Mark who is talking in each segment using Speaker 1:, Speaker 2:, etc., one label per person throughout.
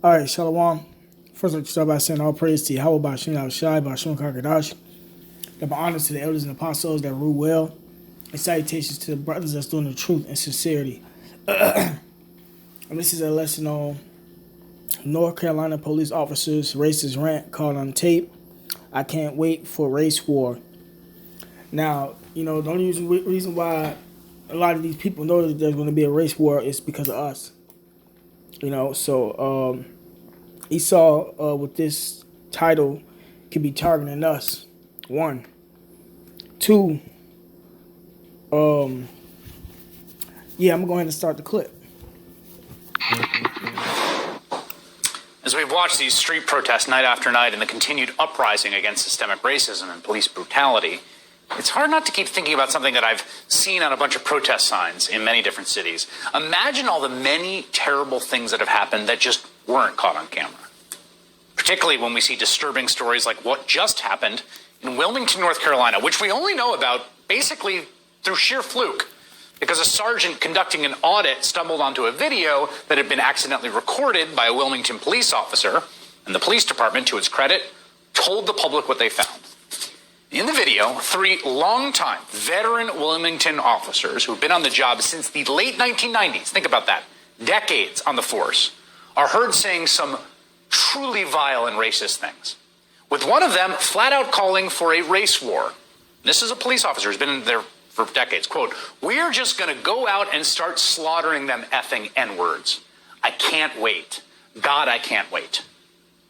Speaker 1: All right, Shalom. First, let's start by saying all praise to Yahweh Bashim Shai Bashim Kakadash. Double honors to the elders and apostles that rule well, and salutations to the brothers that's doing the truth and sincerity. And this is a lesson on North Carolina police officers' racist rant called on tape. I can't wait for race war. Now, the only reason why a lot of these people know that there's going to be a race war is because of us. So Esau with this title could be targeting us. One, two. I'm gonna go ahead and start the clip.
Speaker 2: As we've watched these street protests night after night and the continued uprising against systemic racism and police brutality, it's hard not to keep thinking about something that I've seen on a bunch of protest signs in many different cities. Imagine all the many terrible things that have happened that just weren't caught on camera. Particularly when we see disturbing stories like what just happened in Wilmington, North Carolina, which we only know about basically through sheer fluke, because a sergeant conducting an audit stumbled onto a video that had been accidentally recorded by a Wilmington police officer, and the police department, to its credit, told the public what they found. In the video, three longtime veteran Wilmington officers who've been on the job since the late 1990s, think about that, decades on the force, are heard saying some truly vile and racist things, with one of them flat out calling for a race war. This is a police officer who's been in there for decades. Quote, "We're just going to go out and start slaughtering them effing N-words. I can't wait. God, I can't wait."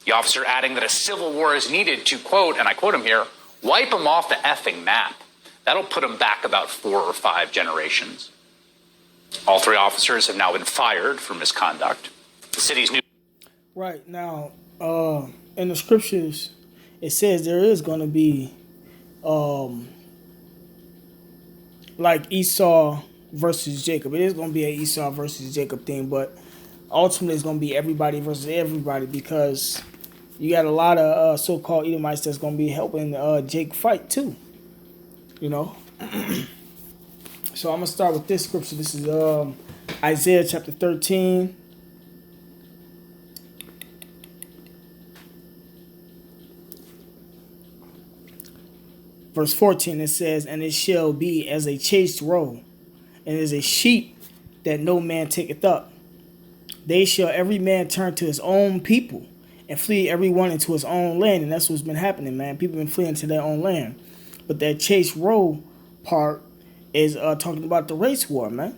Speaker 2: The officer adding that a civil war is needed to, quote, and I quote him here, "wipe them off the effing map. That'll put them back about 4 or 5 generations." All three officers have now been fired for misconduct. The city's new...
Speaker 1: Right, now, in the scriptures, it says there is going to be like Esau versus Jacob. It is going to be an Esau versus Jacob thing, but ultimately it's going to be everybody versus everybody, because you got a lot of so-called Edomites that's going to be helping Jake fight too. So I'm going to start with this scripture. This is Isaiah chapter 13. Verse 14, it says, "And it shall be as a chased roe, and as a sheep that no man taketh up. They shall every man turn to his own people, and flee every one into his own land." And that's what's been happening, man. People been fleeing to their own land. But that chased roe part is talking about the race war, man.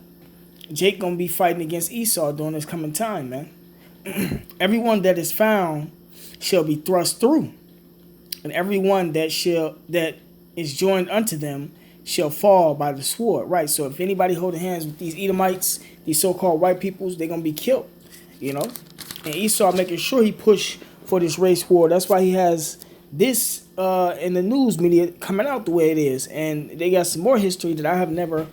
Speaker 1: Jake gonna be fighting against Esau during this coming time, man. Everyone that is found shall be thrust through, and everyone that is joined unto them shall fall by the sword. Right, so if anybody holding hands with these Edomites, these so-called white peoples, they're going to be killed, And Esau making sure he push for this race war. That's why he has this in the news media coming out the way it is. And they got some more history that I have never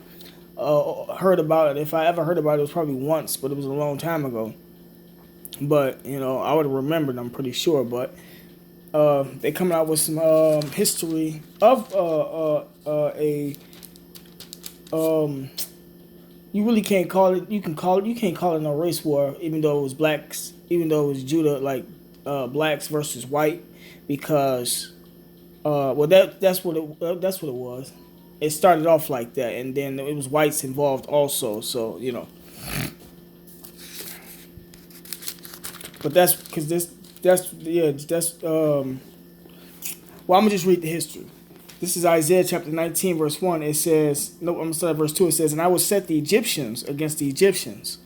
Speaker 1: heard about. If I ever heard about it, it was probably once, but it was a long time ago. But, I would have remembered, I'm pretty sure, but... they coming out with some history of you really can't call it. You can't call it no race war, even though it was blacks, even though it was Judah, like blacks versus white, because that's what it was. It started off like that, and then it was whites involved also. So but that's because well, I'm gonna just read the history. This is Isaiah chapter 19, verse 1. It says, no, I'm gonna start at verse 2. It says, "And I will set the Egyptians against the Egyptians,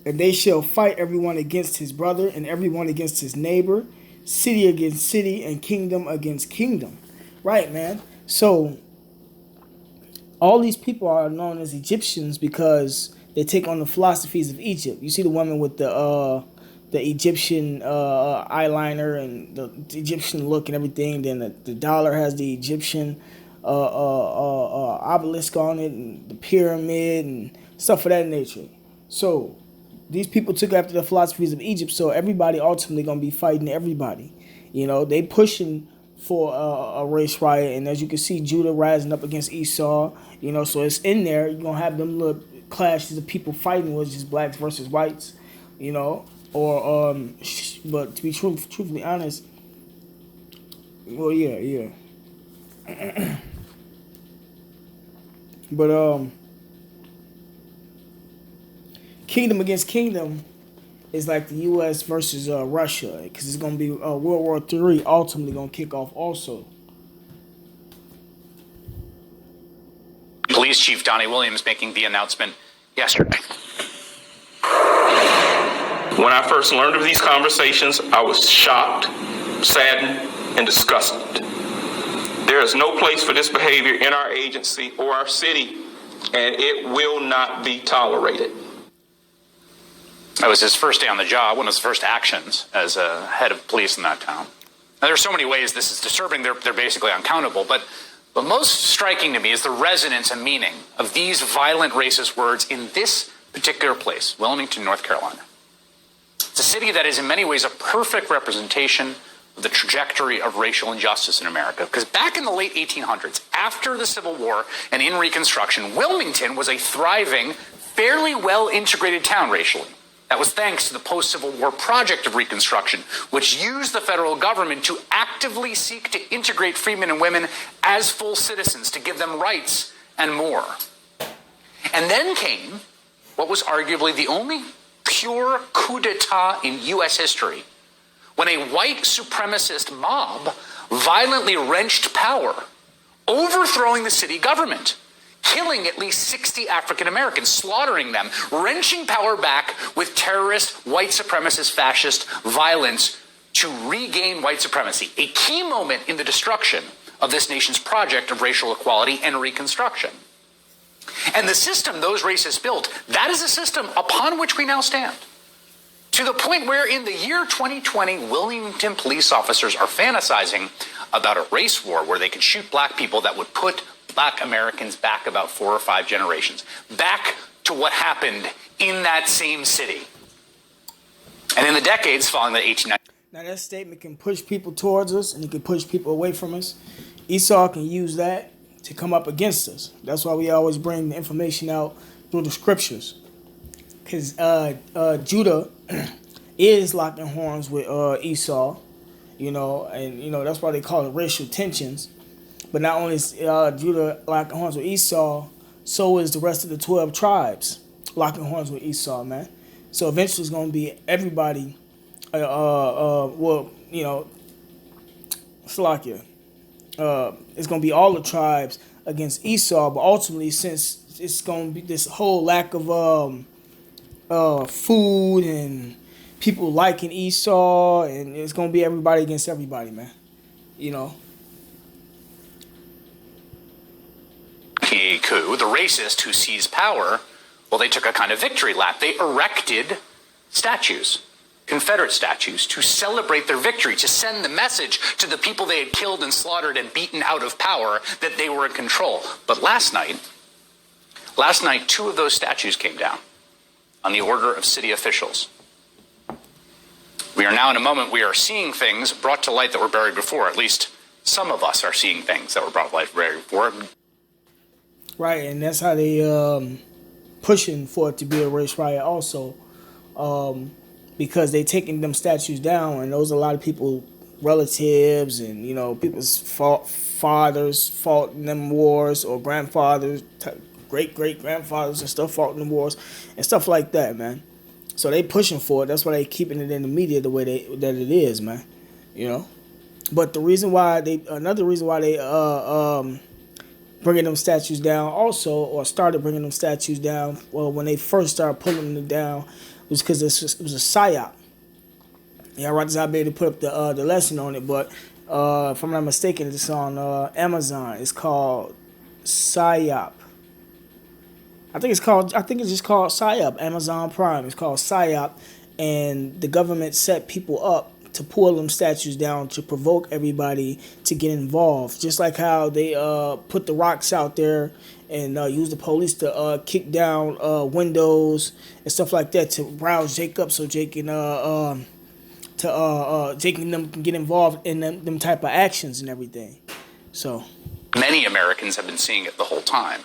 Speaker 1: and they shall fight everyone against his brother, and everyone against his neighbor, city against city, and kingdom against kingdom." Right, man. So all these people are known as Egyptians because they take on the philosophies of Egypt. You see the woman with the Egyptian eyeliner and the Egyptian look and everything. Then the dollar has the Egyptian obelisk on it, and the pyramid and stuff of that nature. So these people took after the philosophies of Egypt. So everybody ultimately gonna be fighting everybody. They pushing for a race riot, and as you can see, Judah rising up against Esau. So it's in there. You're gonna have them little clashes of people fighting, was just blacks versus whites. or but to be truthfully honest, well, yeah. But kingdom against kingdom is like the U.S. versus Russia, because it's gonna be World War III ultimately gonna kick off also.
Speaker 2: Police Chief Donnie Williams making the announcement yesterday.
Speaker 3: When I first learned of these conversations, I was shocked, saddened, and disgusted. There is no place for this behavior in our agency or our city, and it will not be tolerated.
Speaker 2: That was his first day on the job, one of his first actions as a head of police in that town. Now, there are so many ways this is disturbing, they're basically uncountable, but most striking to me is the resonance and meaning of these violent racist words in this particular place, Wilmington, North Carolina. It's a city that is in many ways a perfect representation of the trajectory of racial injustice in America. Because back in the late 1800s, after the Civil War and in Reconstruction, Wilmington was a thriving, fairly well-integrated town racially. That was thanks to the post-Civil War project of Reconstruction, which used the federal government to actively seek to integrate freemen and women as full citizens, to give them rights and more. And then came what was arguably the only pure coup d'etat in U.S. history, when a white supremacist mob violently wrenched power, overthrowing the city government, killing at least 60 African Americans, slaughtering them, wrenching power back with terrorist, white supremacist, fascist violence to regain white supremacy, a key moment in the destruction of this nation's project of racial equality and reconstruction. And the system those racists built, that is a system upon which we now stand. To the point where in the year 2020, Wilmington police officers are fantasizing about a race war where they could shoot black people that would put black Americans back about 4 or 5 generations, back to what happened in that same city. And in the decades following the 1890s.
Speaker 1: Now that statement can push people towards us and it can push people away from us. Esau can use that to come up against us. That's why we always bring the information out through the scriptures. Because Judah is locking horns with Esau, and that's why they call it racial tensions. But not only is Judah locking horns with Esau, so is the rest of the 12 tribes locking horns with Esau, man. So eventually it's going to be everybody, Slakia. It's going to be all the tribes against Esau, but ultimately, since it's going to be this whole lack of food and people liking Esau, and it's going to be everybody against everybody, man.
Speaker 2: Coup, the racist who seized power, well, they took a kind of victory lap. They erected statues, Confederate statues, to celebrate their victory, to send the message to the people they had killed and slaughtered and beaten out of power that they were in control. But last night, 2 of those statues came down on the order of city officials. We are now in a moment we are seeing things brought to light that were buried before. At least some of us are seeing things that were brought to light buried before.
Speaker 1: Right, and that's how they pushing for it to be a race riot also, because they taking them statues down, and those are a lot of people, relatives, and people's fathers fought in them wars, or grandfathers, great grandfathers and stuff fought in the wars and stuff like that, man. So they pushing for it. That's why they keeping it in the media the way that it is, man. But another reason why they bringing them statues down also, or started bringing them statues down, well, when they first started pulling them down, was because it was a psyop. Yeah, right, I'll be able to put up the lesson on it, but if I'm not mistaken, it's on Amazon. It's called psyop. I think it's just called psyop. Amazon Prime. It's called psyop, and the government set people up to pull them statues down to provoke everybody to get involved. Just like how they put the rocks out there and use the police to kick down windows and stuff like that to rouse Jake up so Jake and Jake and them can get involved in them type of actions and everything. So
Speaker 2: many Americans have been seeing it the whole time.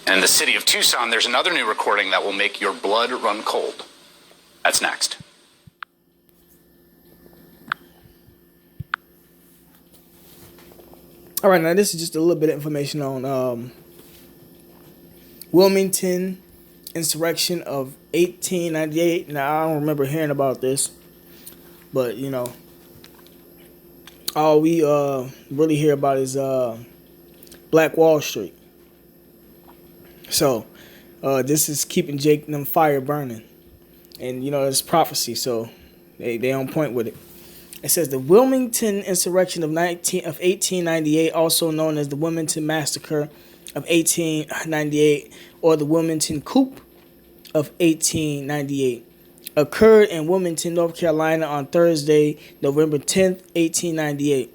Speaker 2: And in the city of Tucson, there's another new recording that will make your blood run cold. That's next.
Speaker 1: All right, now this is just a little bit of information on Wilmington insurrection of 1898. Now, I don't remember hearing about this, but, all we really hear about is Black Wall Street. So, this is keeping Jake and them fire burning. And, it's prophecy, so they on point with it. It says the Wilmington insurrection of 1898, also known as the Wilmington Massacre of 1898 or the Wilmington Coup of 1898, occurred in Wilmington, North Carolina on Thursday, November 10th, 1898.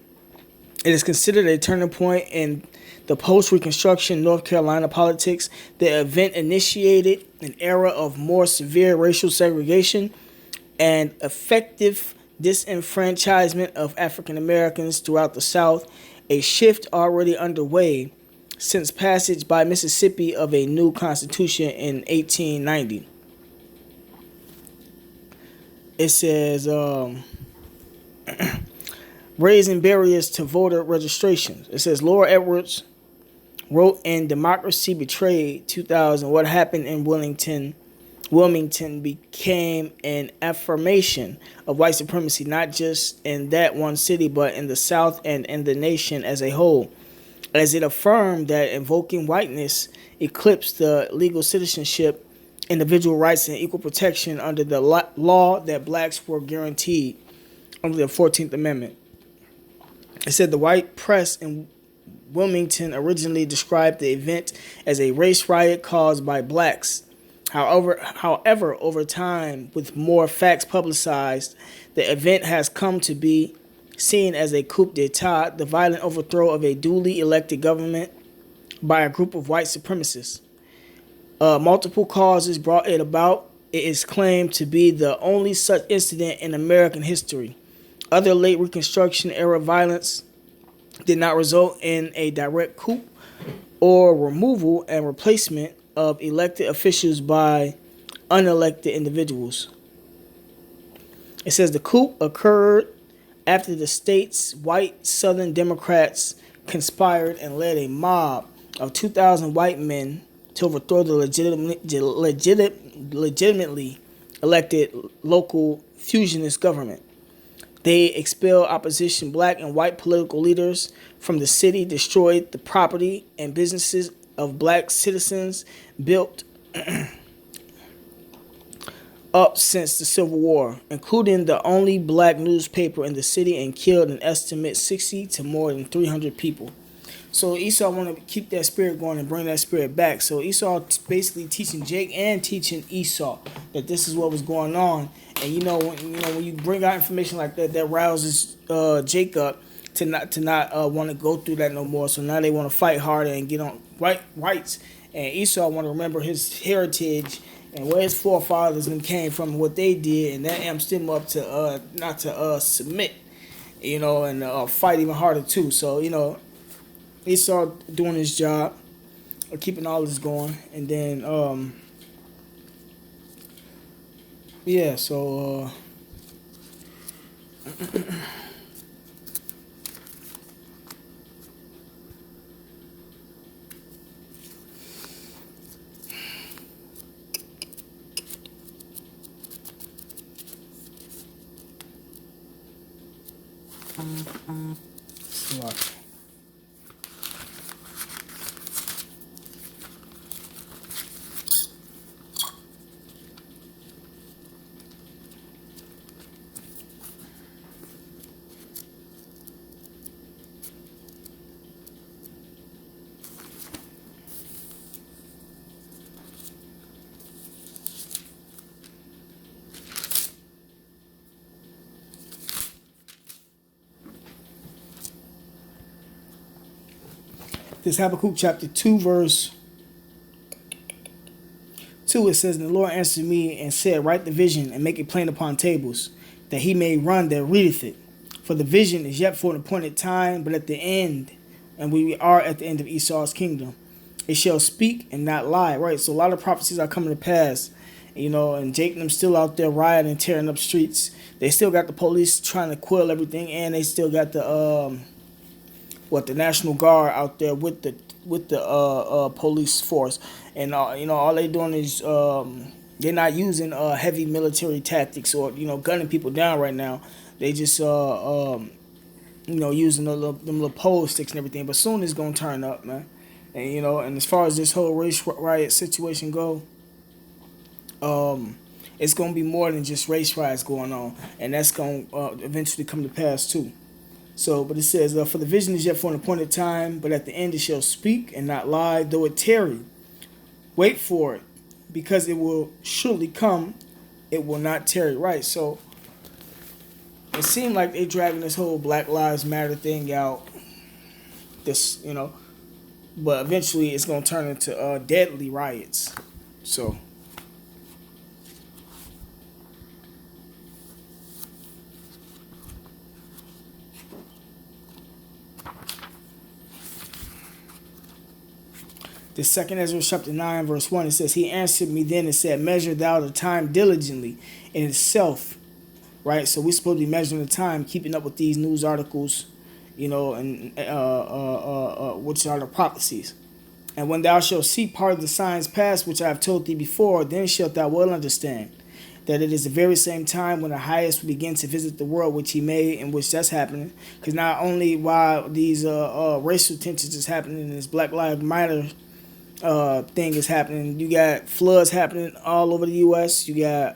Speaker 1: It is considered a turning point in the post-Reconstruction North Carolina politics. The event initiated an era of more severe racial segregation and effective disenfranchisement of African Americans throughout the South, a shift already underway since passage by Mississippi of a new constitution in 1890. It says, raising barriers to voter registration. It says, Laura Edwards wrote in Democracy Betrayed 2000, what happened in Wilmington became an affirmation of white supremacy, not just in that one city, but in the South and in the nation as a whole, as it affirmed that invoking whiteness eclipsed the legal citizenship, individual rights, and equal protection under the law that blacks were guaranteed under the 14th Amendment. It said the white press in Wilmington originally described the event as a race riot caused by blacks. However, over time, with more facts publicized, the event has come to be seen as a coup d'etat, the violent overthrow of a duly elected government by a group of white supremacists. Multiple causes brought it about. It is claimed to be the only such incident in American history. Other late Reconstruction era violence did not result in a direct coup or removal and replacement of elected officials by unelected individuals. It says the coup occurred after the state's white Southern Democrats conspired and led a mob of 2,000 white men to overthrow the legitimately elected local fusionist government. They expelled opposition black and white political leaders from the city, destroyed the property and businesses of black citizens built up since the Civil War, including the only black newspaper in the city, and killed an estimate 60 to more than 300 people. So Esau wanted to keep that spirit going and bring that spirit back. So Esau basically teaching Jake and teaching Esau that this is what was going on. And when you bring out information like that, that rouses Jake up to not want to go through that no more. So now they want to fight harder and get on rights. And Esau want to remember his heritage and where his forefathers came from and what they did, and that amps them up to not to submit, and fight even harder too. So Esau doing his job of keeping all this going, and then so this Habakkuk chapter 2, verse 2, it says, "And the Lord answered me and said, Write the vision and make it plain upon tables, that he may run that readeth it. For the vision is yet for an appointed time, but at the end, and we are at the end of Esau's kingdom, it shall speak and not lie." Right? So a lot of prophecies are coming to pass and Jake and them still out there rioting and tearing up streets. They still got the police trying to quell everything, and they still got the National Guard out there with the police force, and all they doing is they're not using heavy military tactics or gunning people down right now. They just using them little pole sticks and everything. But soon it's gonna turn up, man. And as far as this whole race riot situation go, it's gonna be more than just race riots going on, and that's gonna eventually come to pass too. So, but it says, for the vision is yet for an appointed time, but at the end it shall speak and not lie, though it tarry. Wait for it, because it will surely come, it will not tarry. Right, so it seemed like they dragging this whole Black Lives Matter thing out. But eventually it's going to turn into deadly riots. So. The second Ezra chapter 9 verse 1, it says, he answered me then and said, measure thou the time diligently in itself. Right? So we're supposed to be measuring the time, keeping up with these news articles, and which are the prophecies. And when thou shalt see part of the signs past, which I have told thee before, then shalt thou well understand that it is the very same time when the highest will begin to visit the world which he made, in which that's happening. Because not only while these racial tensions is happening, and this Black Lives Matter thing is happening, you got floods happening all over the U.S. You got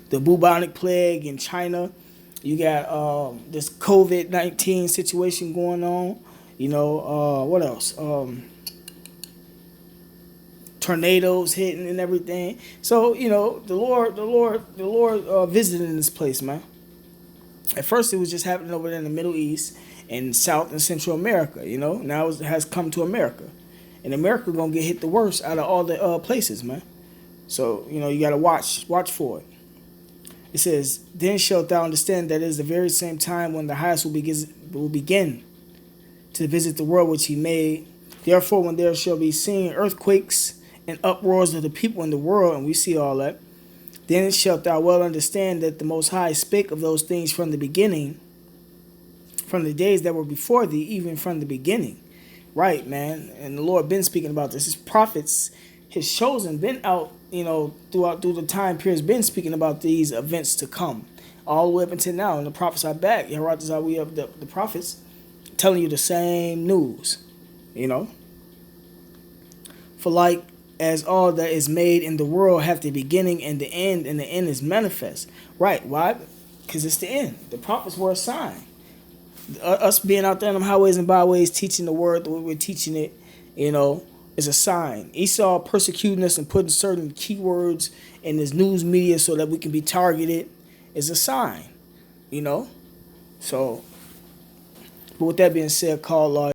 Speaker 1: the bubonic plague in China. You got this COVID-19 situation going on. What else? Tornadoes hitting and everything. So the Lord visiting this place, man. At first, it was just happening over there in the Middle East and South and Central America. Now it has come to America, and America gonna get hit the worst out of all the places, man. So you gotta watch for it. It says, then shalt thou understand that it is the very same time when the highest will begin to visit the world which he made. Therefore, when there shall be seen earthquakes and uproars of the people in the world, and we see all that, then shalt thou well understand that the Most High spake of those things from the beginning, from the days that were before thee, even from the beginning. Right, man. And the Lord been speaking about this. His prophets, his chosen, been out, through the time periods, been speaking about these events to come, all the way up until now. And the prophets are back. We have the prophets telling you the same news, For like as all that is made in the world have the beginning and the end is manifest. Right, why? Because it's the end. The prophets were a sign. Us being out there on them highways and byways teaching the word the way we're teaching it, is a sign. Esau persecuting us and putting certain keywords in his news media so that we can be targeted is a sign, So, but with that being said, call law.